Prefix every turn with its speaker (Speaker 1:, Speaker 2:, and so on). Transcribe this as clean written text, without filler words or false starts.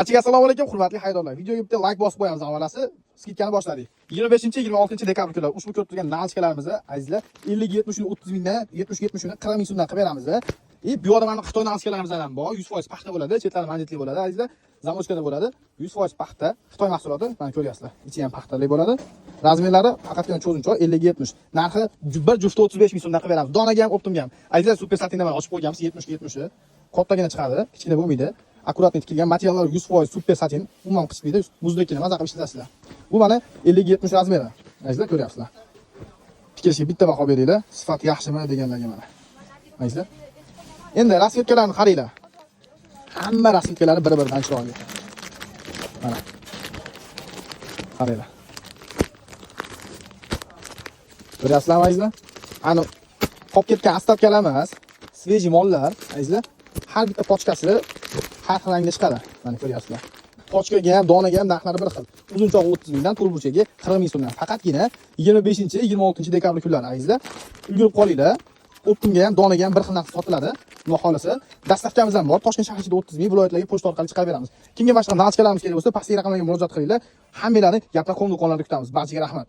Speaker 1: Assalomu alaykum, hurmatli xaridorlar. Videoga bitta like bosib qo'yamiz avvalasi. Skidkani boshladik. 25-26 dekabr kunlari ushbu ko'rib turgan nalchkalarimizni azizlar 50-70 30 mingdan 70-70 uni 40 ming so'mdan qilib beramiz. Bu yoqda mana Xitoy nalchkalarimizdan ham bor. 100% paxta bo'ladi, chetlari manjitli bo'ladi azizlar. Zamochkada bo'ladi. 100% paxta. Xitoy mahsuloti. Mana ko'ryapsizlar. Ichi ham paxtali bo'ladi. Razmerlari faqatgina cho'zinchoq 50-70. Narxi bir jufti 35 ming so'mdan qilib beramiz. Donaga ham, optimga ham. Azizlar, super satinda mana ochib qo'yganmiz 70-70. Kattagina chiqadi, kichkina bo'lmaydi. Akkuratni tikilgan materiallar 100% super satin, umuman qichmaydi, muzdekkina maza qilib ishlatasizlar. Bu mana 50-70 razmeri. Azizlar, ko'ryapsizlar. Tikilishga bitta baho beringlar, sifat yaxshimi deganlarga mana. Azizlar. Endi rasvetkalarni qaranglar. Hamma rasvetkalari bir-biridan chiroyli. Mana. Qaranglar. Ko'ryapsizlarmi azizlar? Ana qolib ketgan astapkalar emas, sveji mollar, azizlar. Har bitta pochkasi har xil rangda chiqadi. Mana ko'ryapsizlar. Pochkaga ham, donaga ham narxlari bir xil. Uzunchoq 30 mingdan, turburchaga 40 ming so'mdan. Faqatgina 25-26 dekabr kunlari azizlar. Ulgurib qolinglar. Optimga ham, donaga ham bir xil narx sotiladi. Xudo xolasa, dastavkamiz ham bor. Toshkent shahar ichida 30 ming, viloyatlarga pochta orqali chiqarib beramiz. Kimga boshqa nalchkalarimiz kerak bo'lsa, pastki raqamlarga murojaat qilinglar. Hammalarni Yapon do'konlarida kutamiz. Barchaga rahmat.